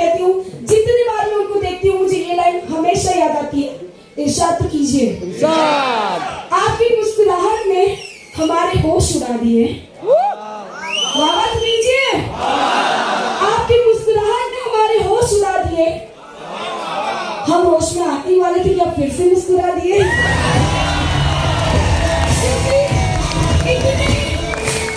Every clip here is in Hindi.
कहती हूँ, जितनी बार मैं उनको देखती हूँ मुझे ये लाइन हमेशा याद आती है, इरशाद तो कीजिए। आपकी मुस्कुराहट ने हमारे होश उड़ा दिए। वाह तो कीजिए। आपकी मुस्कुराहट ने हमारे होश उड़ा दिए। हम होश में आने वाले थे कि अब फिर से मुस्कुरा दिए।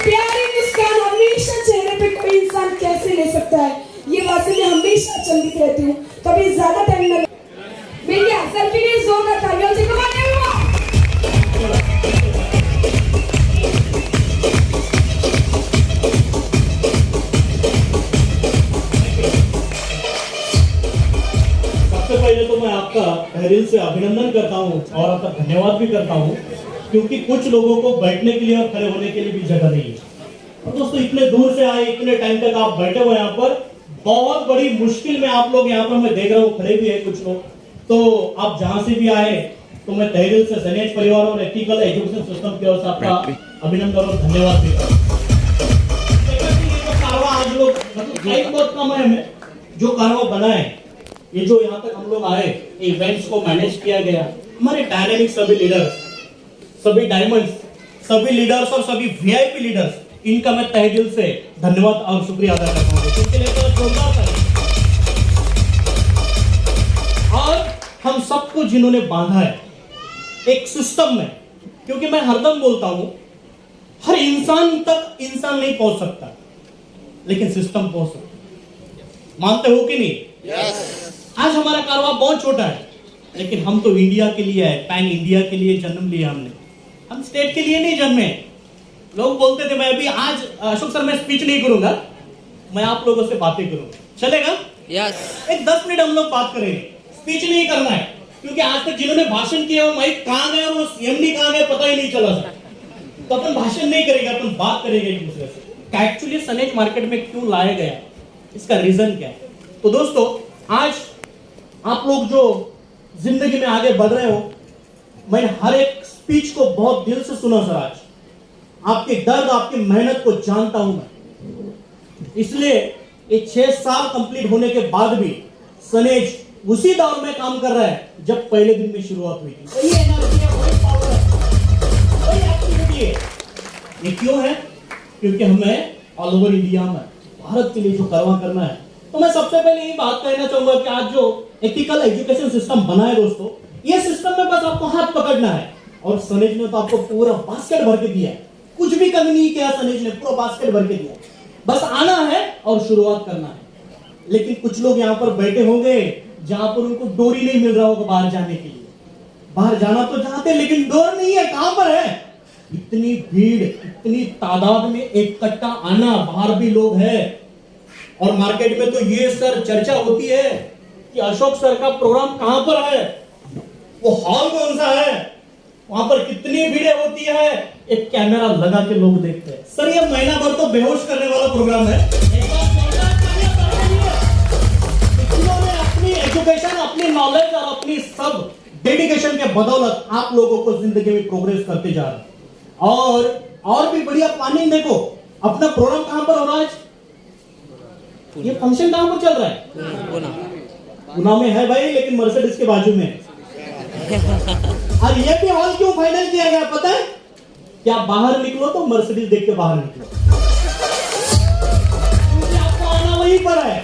प्यारी मुस्कान हमेशा चेहरे पे कोई इंसान कैसे ले सकता है, ये बातें मैं हमेशा अचंभित रहती हूँ। कभी ज्यादा टाइम लगा भैया सर के लिए जोरदार तालियों से कमाने हुआ। सबसे पहले तो मैं आपका तहे दिल से अभिनंदन करता हूँ और आपका धन्यवाद भी करता हूँ, क्योंकि कुछ लोगों को बैठने के लिए और खड़े होने के लिए भी जगह नहीं है। और दोस्तों इतने दूर से आए, इतने टाइम तक आप बैठे हुए यहाँ पर, बहुत बड़ी मुश्किल में आप लोग यहाँ पर, मैं देख रहा हूँ खड़े भी है कुछ लोग, तो आप जहाँ से भी आए तो मैं तहे दिल से सनेज परिवार और एथिकल एजुकेशन सिस्टम की ओर से आपका अभिनंदन और धन्यवाद भी करता हूँ। आज लोग मतलब बहुत कम है हमें जो कारवा बनाए, ये जो यहाँ तक हम लोग आए, इवेंट्स को मैनेज किया गया, हमारे डायनेमिक सभी लीडर्स, सभी डायमंड्स, सभी लीडर्स और सभी वीआईपी लीडर्स, इनका मैं तहे दिल से धन्यवाद और शुक्रिया अदा करता हूँ। इनके लिए तो जोरदार ताली। और हम सबको जिन्होंने बांधा है एक सिस्टम में, क्योंकि मैं हरदम बोलता हूं हर इंसान तक इंसान नहीं पहुंच सकता, लेकिन सिस्टम पहुंच सकता। मानते हो कि नहीं? yes. आज हमारा कारोबार बहुत छोटा है, लेकिन हम तो इंडिया के लिए है, पैन इंडिया के लिए जन्म लिया हमने, हम स्टेट के लिए नहीं जन्मे। लोग बोलते थे मैं अभी आज अशोक सर मैं स्पीच नहीं करूंगा, मैं आप लोगों से बातें करूंगा, चलेगा? yes. एक 10 मिनट हम लोग बात करेंगे, स्पीच नहीं करना है, क्योंकि आज तक जिन्होंने भाषण किया वो माइक कहां गए और वो एमडी कहां गए पता ही नहीं चला सर। तो अपन भाषण नहीं करेंगे, अपन बात करेंगे एक दूसरे से। एक्चुअली सनेज मार्केट में क्यों लाया गया, इसका रीजन क्या है? तो दोस्तों आज आप लोग जो जिंदगी में आगे बढ़ रहे हो, मैंने हर एक स्पीच को बहुत दिल से सुना सर। आज आपके दर्द, आपकी मेहनत को जानता हूं मैं, इसलिए ये 6 साल कंप्लीट होने के बाद भी सनेज उसी दौर में काम कर रहा है जब पहले दिन में शुरुआत हुई थी। वही एनर्जी है, वही पावर है, वही एक्टिविटी है। ये क्यों है? क्योंकि हमें ऑल ओवर इंडिया में भारत के लिए जो करवा करना है। तो मैं सबसे पहले ये बात कहना चाहूंगा कि आज जो एथिकल एजुकेशन सिस्टम बना है दोस्तों, ये सिस्टम में बस आपको हाथ पकड़ना है, और सनेज ने तो आपको पूरा बास्केट भर के दिया है, कुछ भी कमी नहीं किया सनेज ने, पूरा बास्केट भर के दिया। बस आना है और शुरुआत करना है। लेकिन कुछ लोग यहाँ पर बैठे होंगे जहां पर उनको डोरी नहीं मिल रहा होगा बाहर जाने के लिए। बाहर जाना तो चाहते लेकिन डोर नहीं है, कहां पर है? इतनी भीड़, इतनी तादाद में एक कट्टा आना, बाहर भी लोग हैं, और मार्केट में तो ये सर चर्चा होती है कि अशोक सर का प्रोग्राम कहां पर है, वो हॉल कौन सा है, वहां पर कितनी भीड़ होती है, एक कैमरा लगा के लोग देखते हैं। सर ये महीना भर तो बेहोश करने वाला प्रोग्राम है। अपनी एजुकेशन, अपनी नॉलेज और अपनी सब डेडिकेशन के बदौलत आप लोगों को जिंदगी में प्रोग्रेस करते जा रहे हैं। और भी बढ़िया प्लानिंग देखो, अपना प्रोग्राम कहां पर हो रहा है? ये फंक्शन कहां पर चल रहा है? पुणे में है भाई, लेकिन मर्सिडीज के बाजू में। और ये भी हॉल क्यों फाइनल किया गया पता है क्या? बाहर निकलो तो मर्सिडीज देख के बाहर निकलो, क्योंकि आपको आना वहीं पर है।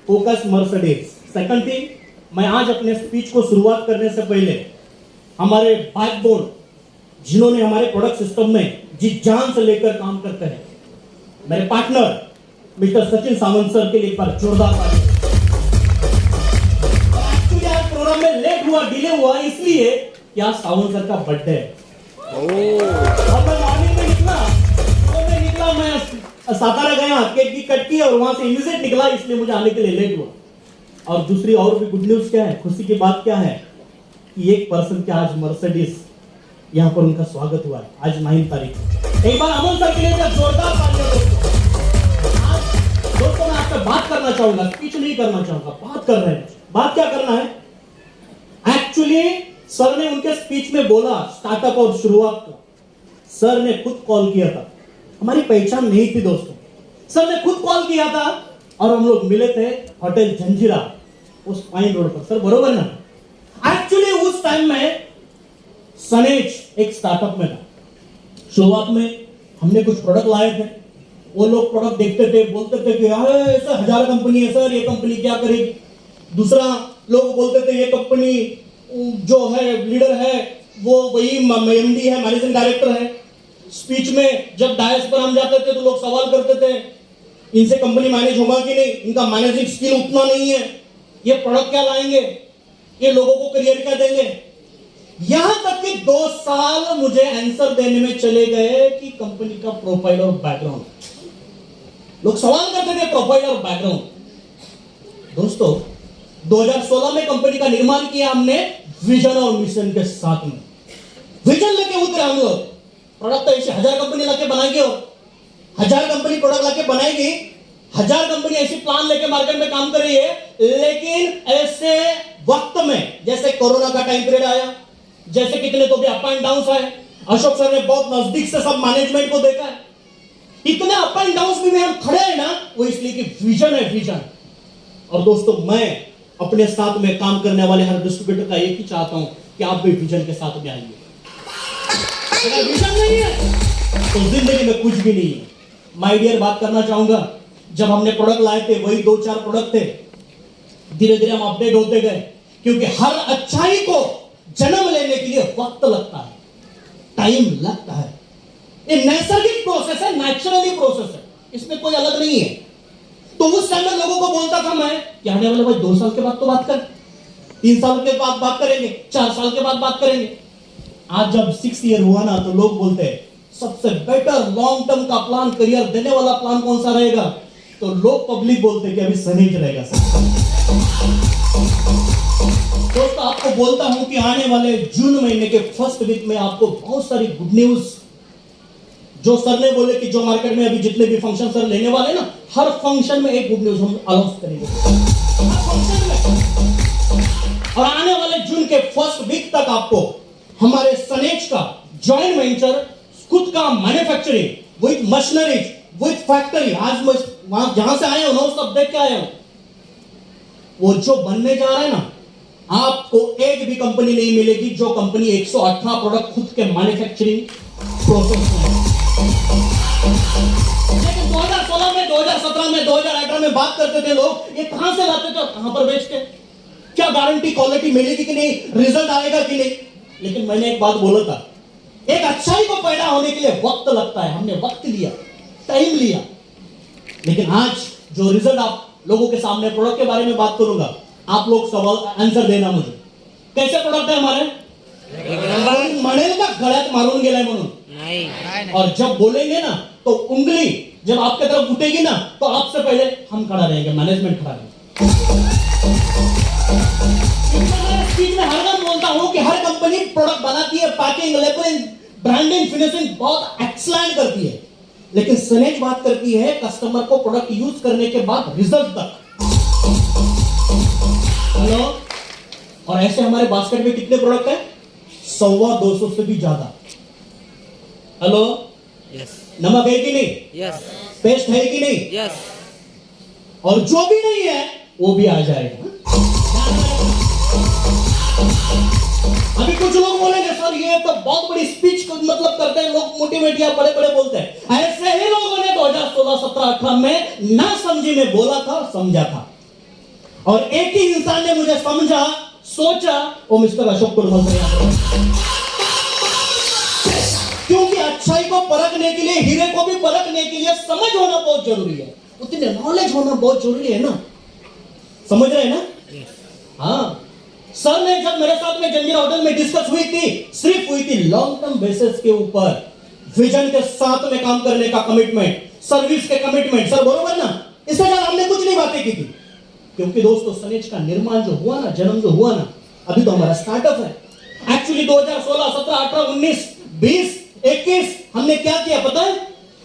Focus Mercedes. सेकंड थिंग, मैं आज अपने स्पीच को शुरुआत करने से पहले हमारे बैकबोन, जिन्होंने हमारे प्रोडक्ट सिस्टम में जी जान से लेकर काम करते हैं, मेरे partner mister Sachin Sawant sir के लिए एक बार जोरदार ताली। एक्चुअली आज प्रोग्राम में लेट हुआ, डिले हुआ इसलिए कि आज सावंत सर का बर्थडे है। और मैं मॉर्निंग में निकला, मैं सातारा गया, केक की कट की और वहां से इमीडिएट निकला, इसलिए मुझे आने के लिए लेट हुआ। और दूसरी और भी गुड न्यूज क्या है, खुशी की बात क्या है कि एक पर्सन के आज मर्सिडीज यहाँ पर उनका स्वागत हुआ है, आज 9 तारीख। एक बार अमन सर के लिए जोरदार तालियां दोस्तों। आज दोस्तों मैं आपसे बात करना चाहूंगा, स्पीच नहीं करना चाहूंगा, बात कर रहे हैं। बात क्या करना है? एक्चुअली सर ने उनके स्पीच में बोला स्टार्टअप और शुरुआत का, सर ने खुद कॉल किया था, हमारी पहचान नहीं थी दोस्तों। सर ने खुद कॉल किया था और हम लोग मिले थे होटल जंजीरा उस पाइन रोड पर। सर बरोबर ना? एक्चुअली उस टाइम में सनेज एक स्टार्टअप में था। शुरुआत में हमने कुछ प्रोडक्ट लाए थे, वो लोग प्रोडक्ट देखते थे, बोलते थे कि ऐसा 1000 कंपनी है सर, ये कंपनी क्या करेगी। दूसरा लोग बोलते थे ये कंपनी जो है लीडर है वो वही एमडी है, मैनेजिंग डायरेक्टर है। स्पीच में जब डायस पर हम जाते थे तो लोग सवाल करते थे इनसे कंपनी मैनेज होगा कि नहीं, इनका मैनेजिंग स्किल उतना नहीं है, ये प्रोडक्ट क्या लाएंगे, ये लोगों को करियर क्या देंगे। यहां तक कि 2 साल मुझे आंसर देने में चले गए कि कंपनी का प्रोफाइल और बैकग्राउंड। लोग सवाल करते थे प्रोफाइल और बैकग्राउंड। दोस्तों 2016 में कंपनी का निर्माण किया हमने विजन और मिशन के साथ में। विजन लेके उतरे हम लोग। प्रोडक्ट तो ऐसे 1000 कंपनी लाके बनाएंगे और 1000 कंपनी प्रोडक्ट लाके बनाएगी, 1000 कंपनी ऐसी प्लान लेके मार्केट में काम कर रही है। लेकिन ऐसे वक्त में जैसे कोरोना का टाइम पीरियड आया, जैसे कितने तो भी अप एंड डाउन आए, अशोक सर ने बहुत नजदीक से सब मैनेजमेंट को देखा है। इतने अप एंड डाउन में हम खड़े हैं ना, वो इसलिए कि विजन है, विजन। और दोस्तों मैं अपने साथ में काम करने वाले हर डिस्ट्रीब्यूटर का एक ही चाहता हूं कि आप भी विजन के साथ में आइए। अगर विजन नहीं है तो जिंदगी में कुछ भी नहीं है। माय डियर, बात करना चाहूंगा, जब हमने प्रोडक्ट लाए थे वही 2-4 प्रोडक्ट थे। धीरे धीरे हम अपडेट होते गए, क्योंकि हर अच्छाई को जन्म लेने के लिए वक्त लगता है, टाइम लगता है। ये नैसर्गिक प्रोसेस है, नेचुरली प्रोसेस है, इसमें कोई अलग नहीं है। तो उस टाइम में लोगों को बोलता था मैं कि आने वाले भाई 2 साल के बाद तो बात कर, 3 साल के बाद बात करेंगे, 4 साल के बाद बात करेंगे। आज जब 6 ईयर हुआ ना तो लोग बोलते हैं सबसे बेटर लॉन्ग टर्म का प्लान, करियर देने वाला प्लान कौन सा रहेगा? तो लोग पब्लिक बोलते हैं कि अभी सनेज रहेगा सर। दोस्तों आपको बोलता हूं कि आने वाले जून महीने के फर्स्ट वीक में आपको बहुत सारी गुड न्यूज, जो सर ने बोले कि जो मार्केट में अभी जितने भी फंक्शन सर लेने वाले ना, हर फंक्शन में एक गुड न्यूज हम अनाउंस करेंगे हर फंक्शन में। और आने वाले जून के फर्स्ट वीक तक आपको हमारे सनेज का जॉइंट वेंचर, खुद का manufacturing with machinery, with factory, आज मैं वहां जहां से आया हूं ना वो सब देख के आया हूं, वो जो बनने जा रहा है ना, आपको एक भी कंपनी नहीं मिलेगी जो कंपनी 118 प्रोडक्ट खुद के मैन्युफैक्चरिंग प्रोसेस में। लेकिन 2016 में, 2017 में, 2018 में बात करते थे लोग, ये कहां से लाते थे और कहां पर बेचते, क्या गारंटी क्वालिटी मिलेगी कि नहीं, रिजल्ट आएगा कि नहीं। लेकिन मैंने एक बात बोला था, एक अच्छाई को पैदा होने के लिए वक्त लगता है। हमने वक्त लिया, टाइम लिया, लेकिन आज जो रिजल्ट आप लोगों के सामने प्रोडक्ट के बारे में बात करूंगा, आप लोग सवाल आंसर देना मुझे। कैसे प्रोडक्ट है हमारे? मॉडल का गलत मारून गेलाय म्हणून नहीं। और जब बोलेंगे ना तो उंगली जब आपके तरफ उठेगी ना तो आपसे पहले हम खड़ा रहेंगे, मैनेजमेंट खड़ा रहेगा। स्पीच में हरदम बोलता हूं कि हर कंपनी प्रोडक्ट बनाती है, पैकिंग, लेबलिंग, ब्रांडिंग, फिनिशिंग बहुत एक्सीलेंट करती है, लेकिन सनेज बात करती है कस्टमर को प्रोडक्ट यूज करने के बाद रिजल्ट तक। हेलो, और ऐसे हमारे बास्केट में कितने प्रोडक्ट है? 250 से भी ज्यादा। हेलो, यस, नमक है कि नहीं? यस, पेस्ट है कि नहीं? यस, और जो भी नहीं है वो भी आ जाएगा। अभी कुछ लोग बोलेंगे सर ये तो बहुत बड़ी स्पीच मतलब करते हैं लोग, मोटिवेट या बड़े बड़े बोलते हैं। ऐसे ही लोगों ने 2016, 17, 18 में ना समझी में बोला था, समझा था, और एक ही इंसान ने मुझे समझा, सोचा, वो मिस्टर अशोक कुलमल सर। क्योंकि अच्छाई को परखने के लिए, हीरे को भी परखने के लिए समझ होना बहुत जरूरी है, उतने नॉलेज होना बहुत जरूरी है ना। समझ रहे हैं ना? हाँ, सर ने जब मेरे साथ में जंजीरा होटल में डिस्कस हुई थी, सिर्फ हुई थी लॉन्ग टर्म बेसिस के ऊपर, विजन के साथ में काम करने का कमिटमेंट, सर्विस के कमिटमेंट। सर बरोबर ना? इससे ज्यादा हमने कुछ नहीं बातें की थी, क्योंकि दोस्तों सनेज का निर्माण जो हुआ ना, जन्म जो हुआ ना, अभी तो हमारा स्टार्टअप है। एक्चुअली 2016, 17, 18, 19, 20, 21 हमने क्या किया पता है?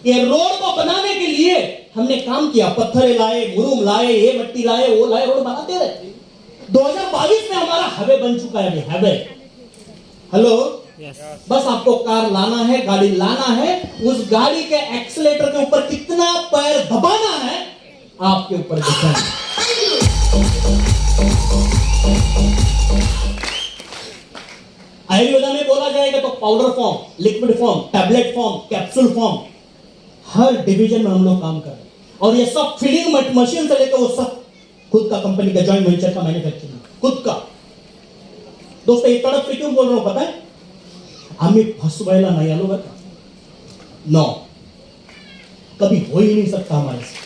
ये रोड को बनाने के लिए हमने काम किया, पत्थर लाए, मुरुम लाए, ये मट्टी लाए, वो लाए, रोड बनाते रहे। 2022 में हमारा हाईवे बन चुका है, अभी हाईवे। हेलो, बस आपको कार लाना है, गाड़ी लाना है, उस गाड़ी के एक्सीलेटर के ऊपर कितना पैर दबाना है आपके ऊपर डिपेंड। आयुर्वेदा में बोला जाएगा तो powder form, liquid form, tablet form, capsule form, हर डिवीजन में हम लोग काम कर रहे हैं। और ये सब फिलिंग मशीन से लेकर वो सब खुद का कंपनी का जॉइंट वेंचर का मैन्युफैक्चरिंग खुद का। दोस्तों ये तड़प से क्यों बोल रहा हूं पता है? आम्ही फसवायला नहीं आलो बता, नो, कभी हो ही नहीं सकता हमारे से,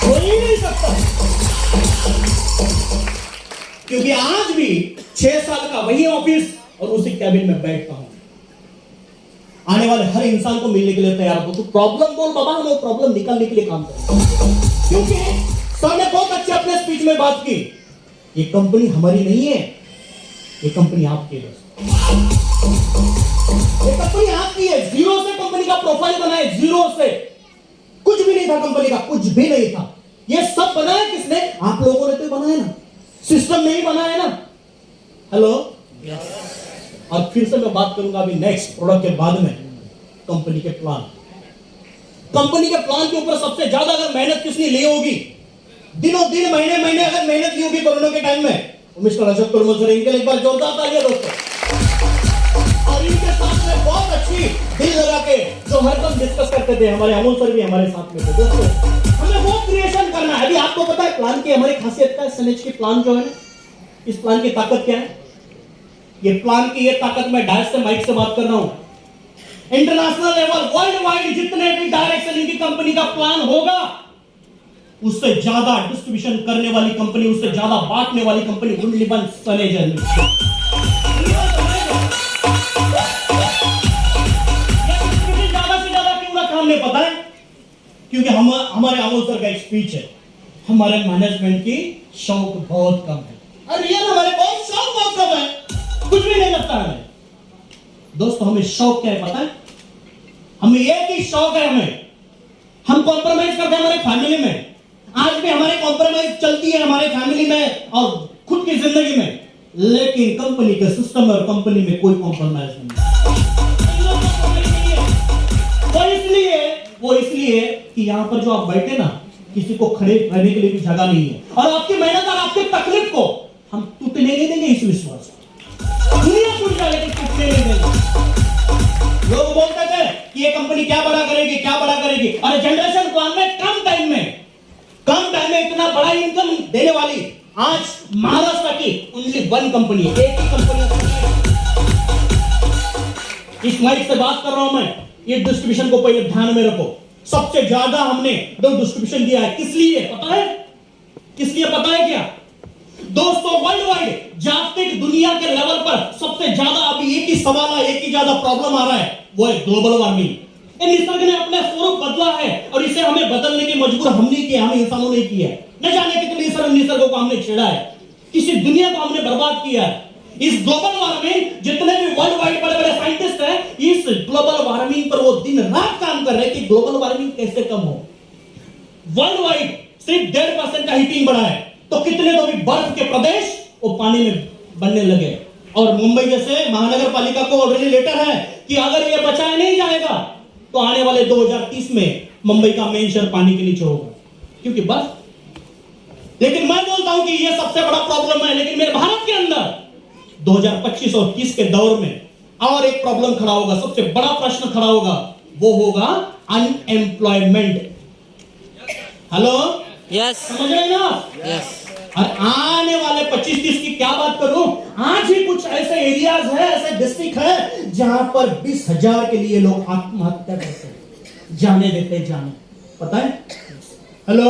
हो ही नहीं सकता। क्योंकि आज भी 6 साल का वही ऑफिस और उसी कैबिन में बैठता हूं। आने वाले हर इंसान को मिलने के लिए तैयार हो। तो प्रॉब्लम बोल बाबा, हम वो प्रॉब्लम निकालने के लिए काम करें। क्योंकि सर ने बहुत अच्छे अपने स्पीच में बात की, ये कंपनी हमारी नहीं है, ये कंपनी आपकी है। ये कंपनी आपकी है। जीरो से कंपनी का प्रोफाइल बनाए, जीरो से कुछ भी नहीं था, कंपनी का कुछ भी नहीं था। ये सब बनाया किसने? आप लोगों ने तो बनाया ना, सिस्टम नहीं बनाया ना। हेलो, और फिर से मैं बात करूंगा अभी नेक्स्ट प्रोडक्ट के बाद में कंपनी के प्लान। कंपनी के प्लान के ऊपर सबसे ज्यादा अगर मेहनत किसने ली होगी, दिनों दिन महीने महीने अगर मेहनत ली होगी कोरोना के टाइम में, मिस्टर रजत कुर्मल सर, इनके लिए एक बार जोरदार तालियां दोस्तों। और इनके साथ में बहुत अच्छी दिल लगा के जो हर दम डिस्कस करते थे, हमारे अमोल सर भी हमारे साथ में थे। दोस्तों हमें वो क्रिएशन करना है। अभी आपको पता है प्लान की हमारी खासियत क्या है? सनेज की प्लान जो है, इस प्लान की ताकत क्या है? ये प्लान की ये ताकत, मैं डायरेक्ट से माइक से बात कर रहा हूं। इंटरनेशनल लेवल, वर्ल्ड वाइड जितने भी डायरेक्ट सेलिंग की कंपनी का प्लान होगा, उससे ज्यादा डिस्ट्रीब्यूशन करने वाली कंपनी, उससे ज्यादा बांटने वाली कंपनी ओनली वन सनेज है। ज्यादा से ज्यादा क्यों रखा हमने पता है? क्योंकि हमारे अमोल सर का एक स्पीच है, हमारे मैनेजमेंट की शौक बहुत कम है। अरे यार हमारे बहुत शौक बहुत कम है, कुछ भी नहीं लगता है। दोस्तों हमें शौक क्या है पता है? हमें एक ही शौक है, हम कॉम्प्रोमाइज करते हैं हमारे फैमिली में। आज भी हमारे कॉम्प्रोमाइज चलती है हमारे फैमिली में और खुद की जिंदगी में, लेकिन कंपनी के सिस्टम और कंपनी में कोई कॉम्प्रोमाइज नहीं। वो इसलिए कि यहां पर जो आप बैठे ना, किसी को खड़े रहने के लिए भी जगह नहीं है। और आपकी मेहनत और आपकी तकलीफ को हम टूटने नहीं देंगे, इस विश्वास से। दुनिया टूट जाए लेकिन टूटने नहीं देंगे। लोग बोलते थे कि ये कंपनी क्या बड़ा करेगी, क्या बड़ा करेगी। अरे जनरेशन प्लान में कम टाइम में इतना बड़ा इनकम देने वाली आज महाराष्ट्र की ओनली वन कंपनी है, एक ही कंपनी। इस माइक से बात कर रहा हूं मैं, ये डिस्ट्रीब्यूशन को पहले ध्यान में रखो। सबसे ज्यादा हमने दो डिस्ट्रीब्यूशन दिया है, किस लिए पता है? किस लिए पता है क्या दोस्तों? वर्ल्ड वाइड जागतिक दुनिया के लेवल पर सबसे ज्यादा अभी एक ही सवाल है, एक ही ज्यादा प्रॉब्लम आ रहा है, वो है ग्लोबल वार्मिंग। निसर्ग ने अपना स्वरूप बदला है और इसे हमें बदलने की मजबूर हमने किया, हम इंसानों ने किया है। न जाने कितने निसर्ग को हमने छेड़ा है, किसी दुनिया को हमने बर्बाद किया है। इस ग्लोबल वार्मिंग, जितने भी वर्ल्ड वाइड बड़े बड़े साइंटिस्ट हैं, इस ग्लोबल वार्मिंग पर वो दिन रात काम कर रहे हैं कि ग्लोबल वार्मिंग कैसे कम हो। वर्ल्ड वाइड सिर्फ 1.5% का हीटिंग बढ़ा है, तो कितने तो भी बर्फ के प्रदेश वो पानी में बनने लगे। और मुंबई जैसे महानगर पालिका को ऑलरेडी लेटर है कि अगर ये बचाया नहीं जाएगा तो आने वाले 2030 में मुंबई का मेन शहर पानी के नीचे होगा, क्योंकि बर्फ। लेकिन मैं बोलता हूं कि ये सबसे बड़ा प्रॉब्लम है, लेकिन मेरे भारत के अंदर 2025 और 30 के दौर में और एक प्रॉब्लम खड़ा होगा, सबसे बड़ा प्रश्न खड़ा होगा, वो होगा अनएम्प्लॉयमेंट। हेलो, यस, समझ रहे हैं ना? यस। और आने वाले 25-30 की क्या बात करूं, आज ही कुछ ऐसे एरियाज है, ऐसे डिस्ट्रिक्ट है जहां पर 20,000 के लिए लोग आत्महत्या करते हैं, जाने देते जाने, पता है? Hello,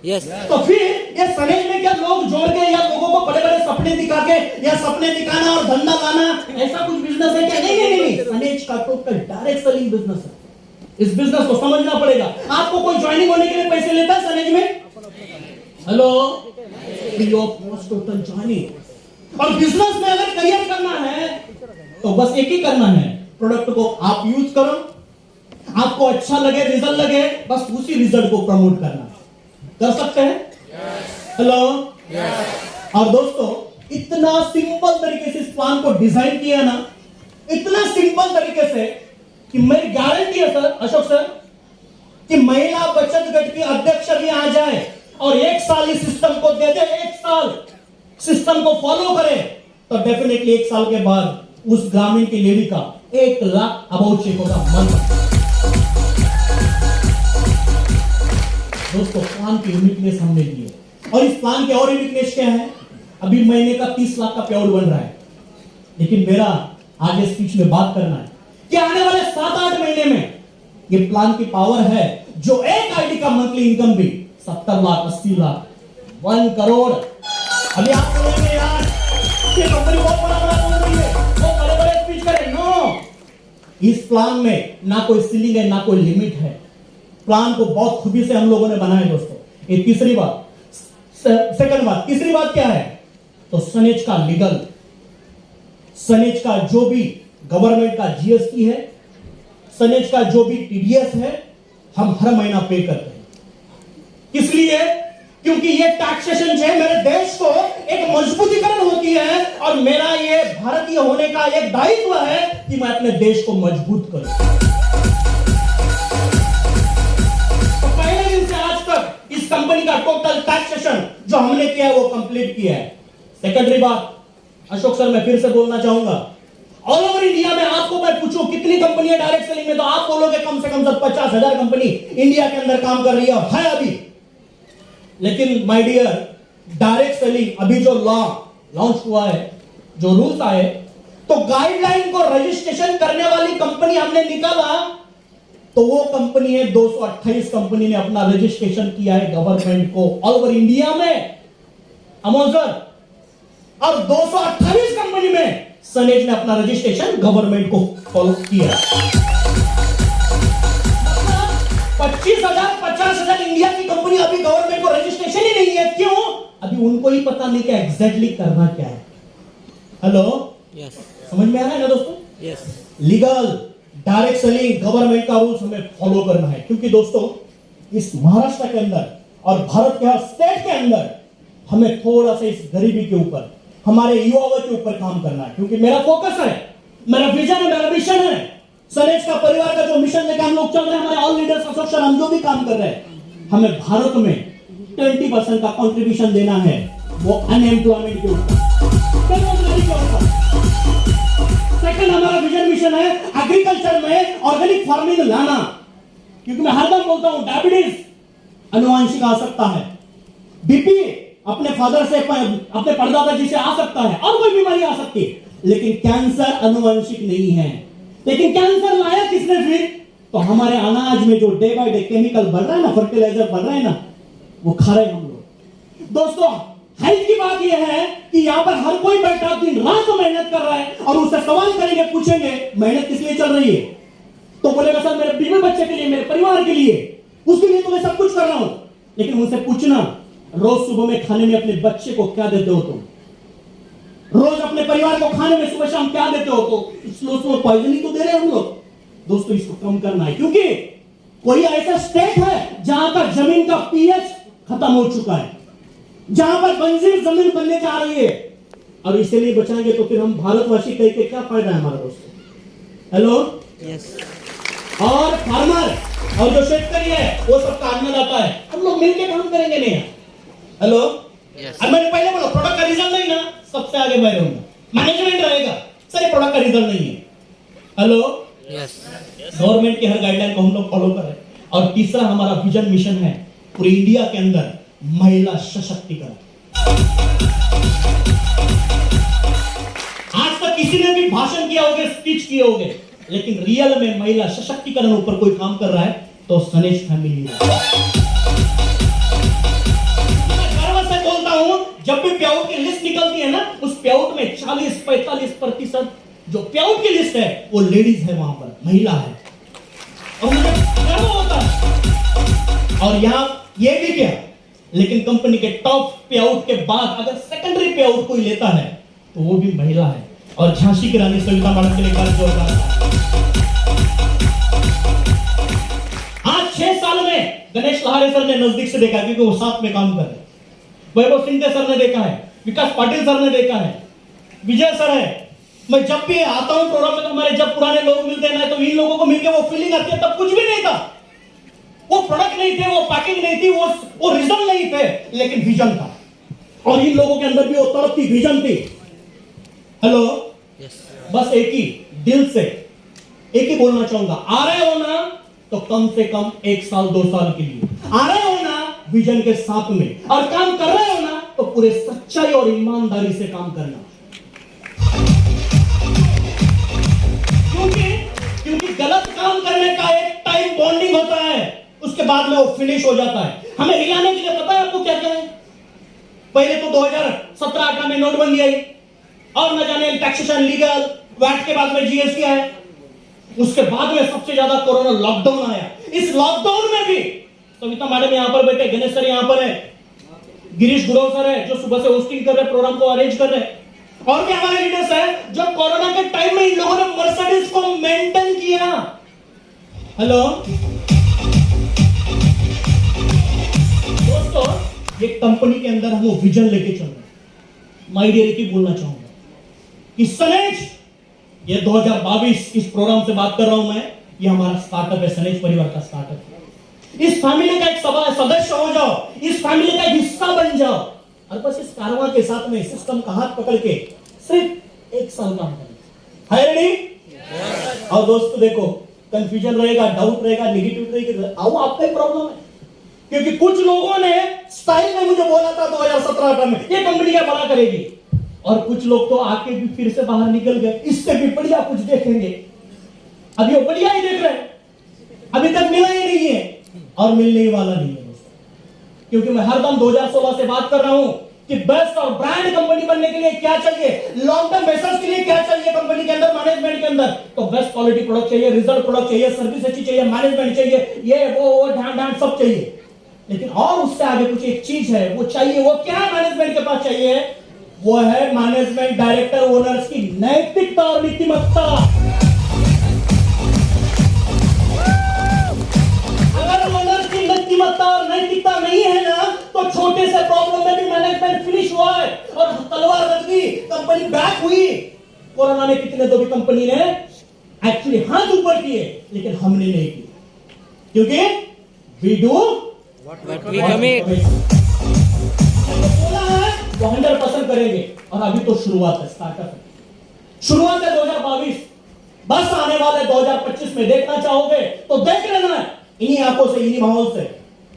yes. तो फिर ये सनेज में क्या लोग जोड़ के या लोगों को बड़े बड़े सपने दिखा के या सपने दिखाना और धंधा लाना, ऐसा कुछ बिजनेस है क्या? नहीं। सनेज का टोटल डायरेक्ट सेलिंग बिजनेस है। इस बिजनेस को समझना पड़ेगा। आपको कोई ज्वाइनिंग होने के लिए पैसे लेता है सनेज में? Hello, free of cost total joining. और बिजनेस में अगर करियर करना है तो बस एक ही करना है, प्रोडक्ट को आप यूज करो, आपको अच्छा लगे, रिजल्ट लगे, बस उसी रिजल्ट को प्रमोट करना। कर सकते हैं? हेलो, और दोस्तों इतना सिंपल तरीके से इस प्लान को डिजाइन किया ना, इतना सिंपल तरीके से कि मेरी गारंटी है सर, अशोक सर, कि महिला बचत गट की अध्यक्ष भी आज और 1 साल इस सिस्टम को दे दे, 1 साल सिस्टम को फॉलो करे, तो डेफिनेटली 1 साल के बाद उस ग्रामीण की लेडी का 1 लाख अबाउट चेक होगा मंथ। दोस्तों प्लान की यूनिकनेस हमने दी है, और इस प्लान की और यूनिकनेस क्या है? अभी महीने का 30 लाख का पेआउट बन रहा है, लेकिन मेरा आगे स्पीच में बात करना है कि आने वाले 7-8 महीने में ये प्लान की पावर है जो एक आईडी का मंथली इनकम भी 70 लाख, 80 लाख, 1 करोड़। अभी आप बोलेंगे यार ये कंपनी बहुत बड़ा बोल रही है, वो बड़े-बड़े स्पीच करे। नो, इस प्लान में ना कोई सीलिंग है, ना कोई लिमिट है। प्लान को बहुत खूबी से हम लोगों ने बनाया दोस्तों। ये तीसरी बात। सेकंड बात, तीसरी बात क्या है? तो सनेज का लीगल, सनेज का जो भी गवर्नमेंट का जीएसटी है, सनेज का जो भी टीडीएस है, हम हर महीना पे करते हैं। किस लिए? क्योंकि ये टैक्सेशन जो है मेरे देश को एक मजबूतीकरण होती है, और मेरा ये भारतीय होने का एक दायित्व है कि मैं अपने देश को मजबूत करूं। तो पहले दिन से आज तक इस कंपनी का टोटल टैक्सेशन जो हमने किया है वो कंप्लीट किया है। सेकेंडरी बात, अशोक सर मैं फिर से बोलना चाहूंगा, ऑल ओवर इंडिया में आपको मैं पूछूं कितनी कंपनियां डायरेक्ट सेलिंग में, तो आप बोलोगे कम से कम 50,000 कंपनी इंडिया के अंदर काम कर रही है अभी। लेकिन माय डियर, डायरेक्ट सेलिंग अभी जो लॉ लॉन्च हुआ है, जो रूल्स आए, तो गाइडलाइन को रजिस्ट्रेशन करने वाली कंपनी हमने निकाला, तो वो कंपनी है 228 कंपनी ने अपना रजिस्ट्रेशन किया है गवर्नमेंट को ऑल ओवर इंडिया में, अमोल सर। और 228 कंपनी में सनेज ने अपना रजिस्ट्रेशन गवर्नमेंट को फॉलो किया। 25,000 50,000 इंडिया की कंपनी अभी गवर्नमेंट को रजिस्ट्रेशन ही नहीं है। क्यों? अभी उनको ही पता नहीं कि एग्जैक्टली करना क्या है। हेलो, यस, समझ में आ रहा है ना दोस्तों? Yes. Legal, direct selling, government का रूल्स हमें फॉलो करना है, क्योंकि दोस्तों इस महाराष्ट्र के अंदर और भारत के हर स्टेट के अंदर हमें थोड़ा सा इस गरीबी के ऊपर, हमारे युवाओं के ऊपर काम करना है। क्योंकि मेरा फोकस है, मेरा विजन है, मेरा मिशन है, सनेज का परिवार का जो मिशन लेकर हम लोग चल रहे हैं, हमारे ऑल लीडर्स एसोसिएशन हम जो भी काम कर रहे हैं, हमें भारत में 20% का कंट्रीब्यूशन देना है, वो अनएम्प्लॉयमेंट के ऊपर, बेरोजगारी के ऊपर। सेकंड हमारा विजन मिशन है एग्रीकल्चर में ऑर्गेनिक फार्मिंग लाना, क्योंकि मैं हरदम बोलता हूं डायबिटीज अनुवांशिक आ सकता है, बीपी अपने फादर से, अपने परदादा जी से आ सकता है, और कोई बीमारी आ सकती है, लेकिन कैंसर अनुवांशिक नहीं है। लेकिन कैंसर लाया किसने फिर? तो हमारे अनाज में जो डे बाय डे केमिकल बढ़ रहा है ना, फर्टिलाइजर बढ़ रहा है ना, वो खा रहे हैं हम लोग। दोस्तों हेल्थ की बात यह है कि यहां पर हर कोई बैठा दिन रात को मेहनत कर रहा है, और उससे सवाल करेंगे, पूछेंगे मेहनत किस लिए चल रही है, तो बोलेगा सर मेरे बीवी बच्चे के लिए, मेरे परिवार के लिए, उसके लिए तो मैं सब कुछ कर रहा हूं। लेकिन उनसे पूछना, रोज सुबह में खाने में अपने बच्चे को क्या देते हो तुम? रोज अपने परिवार को खाने में सुबह शाम क्या देते हो? तो स्लो पॉइजनिंग तो दे रहे हैं हम लोग। दोस्तों इसको कम करना है, क्योंकि कोई ऐसा स्टेट है जहां पर जमीन का पीएच खत्म हो चुका है, जहां पर बंजर जमीन बनने जा रही है, और इसे नहीं बचाएंगे तो फिर हम भारतवासी कह के क्या फायदा है हमारा दोस्तों? Hello, yes. और फार्मर और जो शेतकरी है वो सब काम में लाता है, हम लोग मिलकर काम करेंगे नहीं? हेलो, मैंने पहले बोला प्रोडक्ट का रिजल्ट नहीं ना, सबसे आगे मैं रहूंगा, मैनेजमेंट रहेगा, सर ये प्रोडक्ट का रिजल्ट नहीं है। Hello, yes. गवर्नमेंट के हर गाइडलाइन को हम लोग फॉलो कर रहे हैं। और तीसरा हमारा विजन मिशन है पूरी इंडिया के अंदर महिला सशक्तिकरण। आज तक किसी ने भी भाषण किया होगा, स्पीच किए होंगे, लेकिन रियल में महिला सशक्तिकरण ऊपर कोई काम कर रहा है तो सनेज फैमिली है। जब भी पेआउट की लिस्ट निकलती है ना, उस पेआउट में 40-45% जो पेआउट की लिस्ट है वो लेडीज है, वहां पर महिला है, और मुझे गर्व होता है। और यहां ये भी क्या, लेकिन कंपनी के टॉप पेआउट के बाद अगर सेकेंडरी पेआउट कोई लेता है तो वो भी महिला है। और झांसी की रानी सविता मैडम के लिए जोरदार। आज 6 साल में गणेश लहारे सर ने नजदीक से देखा, क्योंकि वो साथ में काम कर रहे हैं, वैभव सिंह सर ने देखा है, विकास पाटिल सर ने देखा है, विजय सर है। मैं जब भी आता हूं प्रोग्राम में तो हमारे जब पुराने लोग मिलते हैं ना, तो इन लोगों को मिलकर वो फीलिंग आती है, तब कुछ भी नहीं था, वो प्रोडक्ट नहीं थे, वो पैकिंग नहीं थी, वो रिजल्ट नहीं थे, थे, लेकिन विजन था। और इन लोगों के अंदर भी वो तड़प थी, विजन थी। हेलो, बस एक ही दिल से एक ही बोलना चाहूंगा, आ रहे हो ना तो कम से कम 1 साल 2 साल के लिए आ रहे हो ना विजन के साथ में, और काम कर रहे हो ना तो पूरे सच्चाई और ईमानदारी से काम करना। क्योंकि गलत काम करने का एक टाइम बॉन्डिंग होता है, उसके बाद में वो फिनिश हो जाता है। हमें हिलाने के लिए पता है आपको क्या क्या है? पहले तो 2017-18 में नोटबंदी आई, और न जाने टैक्सेशन लीगल, वैट के बाद में जीएसटी आया, उसके बाद में सबसे ज्यादा कोरोना लॉकडाउन आया। इस लॉकडाउन में भी सविता मैडम यहां पर बैठे, गणेश सर यहां पर है, गिरीश गुरव सर है जो सुबह से होस्टिंग कर रहे, प्रोग्राम को अरेंज कर रहे, और भी हमारे लीडर्स है जो कोरोना के टाइम में इन लोगों ने मर्सिडीज को मेंटेन किया। हेलो दोस्तों, ये कंपनी के अंदर हम विजन लेके चल रहे हैं। माय डियर, की बोलना चाहूंगा कि सनेज, ये 2022 इस प्रोग्राम से बात कर रहा हूं मैं, ये हमारा स्टार्टअप है, सनेज परिवार का स्टार्टअप है। इस फैमिली का एक सदस्य हो जाओ, इस फैमिली का हिस्सा बन जाओ, और बस इस कारवां के साथ में सिस्टम का हाथ पकड़ के सिर्फ 1 साल काम करना है। रेडी? और दोस्तों देखो, कंफ्यूजन रहेगा, डाउट रहेगा, नेगेटिव रहेगा, आओ आपका ही प्रॉब्लम है। क्योंकि कुछ लोगों ने स्टाइल में मुझे बोला था 2017-18 में ये कंपनी क्या बड़ा करेगी, और कुछ लोग तो आके भी फिर से बाहर निकल गए, इससे भी बढ़िया कुछ देखेंगे। अभी वो बढ़िया ही देख रहे हैं, अभी तक मिला ही नहीं है और मिलने ही वाला नहीं है दोस्तों। क्योंकि मैं हरदम 2016 से बात कर रहा हूं कि बेस्ट और ब्रांड कंपनी बनने के लिए क्या चाहिए, लॉन्ग टर्म बेसिस के लिए क्या चाहिए कंपनी के अंदर, मैनेजमेंट के अंदर, तो बेस्ट क्वालिटी प्रोडक्ट चाहिए, रिजल्ट प्रोडक्ट चाहिए, सर्विस अच्छी चाहिए, मैनेजमेंट चाहिए, ये वो ढांढ सब चाहिए। लेकिन और उससे आगे कुछ एक चीज है, वो चाहिए, वो क्या मैनेजमेंट के पास चाहिए, वो है मैनेजमेंट डायरेक्टर ओनर्स की नैतिकता और नीतिमत्ता। अगर ओनर्स की नीतिमत्ता और नैतिकता नहीं है ना, तो छोटे से प्रॉब्लम में भी मैनेजमेंट फिनिश हुआ है और तलवार रख दी, कंपनी बैक हुई। कोरोना में कितने तो भी कंपनी ने एक्चुअली हाथ ऊपर किए, लेकिन हमने नहीं किया, क्योंकि we do what we commit. बोला है वो 100% करेंगे, और अभी तो शुरुआत है, स्टार्टअप है, शुरुआत है 2022, बस आने वाले 2025 में देखना चाहोगे तो देख लेना है इन्हीं आंखों से, इन्हीं माहौल से,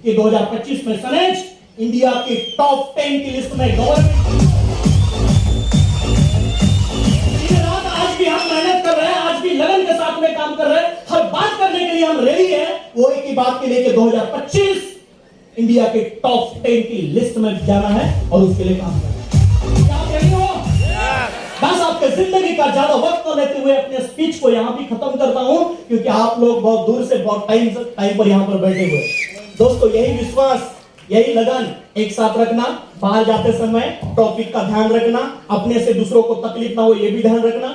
कि 2025 में सनेज इंडिया की टॉप 10 की लिस्ट में गवर्नमेंट। रात आज भी हम मेहनत कर रहे हैं, आज भी लगन के साथ में काम कर रहे हैं, हर बात करने के लिए हम रेडी हैं, वो एक ही बात के लिए कि 2025 इंडिया के टॉप 10 की लिस्ट में जाना है और उसके लिए काम करना है। क्या आप रेडी हो? बस आपके जिंदगी का ज्यादा वक्त न लेते हुए अपने स्पीच को यहां भी खत्म करता हूं, क्योंकि आप लोग बहुत दूर से बहुत टाइम पर यहां पर बैठे हुए। दोस्तों, यही विश्वास, यही लगन एक साथ रखना, बाहर जाते समय टॉपिक का ध्यान रखना, अपने से दूसरों को तकलीफ ना हो ये भी ध्यान रखना,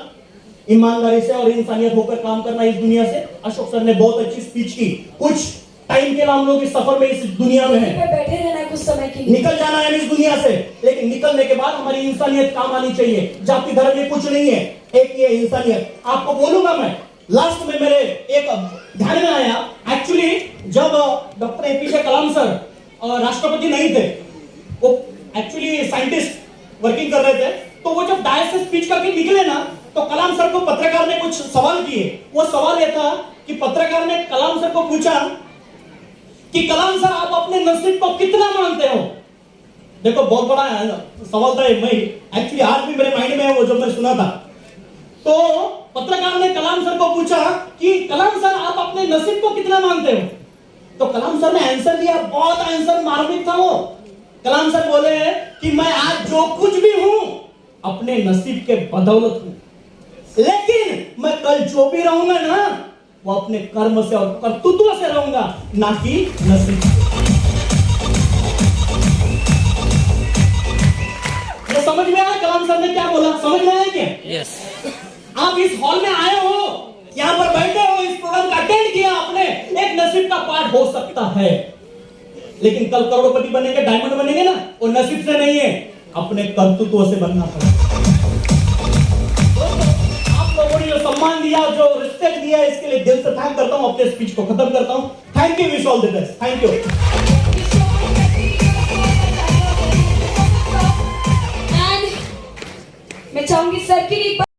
ईमानदारी से और इंसानियत होकर काम करना इस दुनिया से। अशोक सर ने बहुत अच्छी स्पीच की। कुछ टाइम के लिए हम लोग इस सफर में, इस दुनिया में हैं, बैठे रहना कुछ समय के लिए, निकल जाना है इस दुनिया से, लेकिन निकलने के बाद हमारी इंसानियत काम आनी चाहिए। जाति धर्म ये कुछ नहीं है, एक ये इंसानियत। आपको बोलूंगा मैं, लास्ट में मेरे एक ध्यान में आया, एक्चुअली जब डॉक्टर एपीजे कलाम सर राष्ट्रपति नहीं थे, वो एक्चुअली साइंटिस्ट वर्किंग कर रहे थे, तो वो जब डायस से स्पीच करके निकले ना, तो कलाम सर को पत्रकार ने कुछ सवाल किए। वो सवाल यह था कि पत्रकार ने कलाम सर को पूछा कि कलाम सर, आप अपने नसीब को कितना मानते हो? देखो, बहुत बड़ा सवाल था, मैं एक्चुअली आज भी मेरे माइंड में है वो, जब मैं सुना था। तो पत्रकार ने कलाम सर को पूछा कि कलाम सर, आप अपने नसीब को कितना मानते हो? तो कलाम सर ने आंसर दिया, बहुत आंसर मार्मिक था वो। कलाम सर बोले कि मैं आज जो कुछ भी हूं अपने नसीब के बदौलत हूं, लेकिन मैं कल जो भी रहूंगा ना, वो अपने कर्म से और कर्तृत्व से रहूंगा, ना कि नसीब से। ये समझ में आया कलाम सर ने क्या बोला? समझ में आया क्या? यस। आप इस हॉल में आए हो, यहां पर बैठे हो, इस प्रोग्राम का अटेंड किया आपने, एक नसीब का पार्ट हो सकता है, लेकिन कल करोड़पति बनेंगे, डायमंड बनेंगे ना, वो नसीब से नहीं है, अपने कर्तृत्व से बनना पड़ेगा। आप लोगों ने जो सम्मान दिया, जो रिस्पेक्ट दिया, इसके लिए दिल से थैंक करता हूं। अपने स्पीच को खत्म करता हूं। Thank you, wish all the best. Thank you.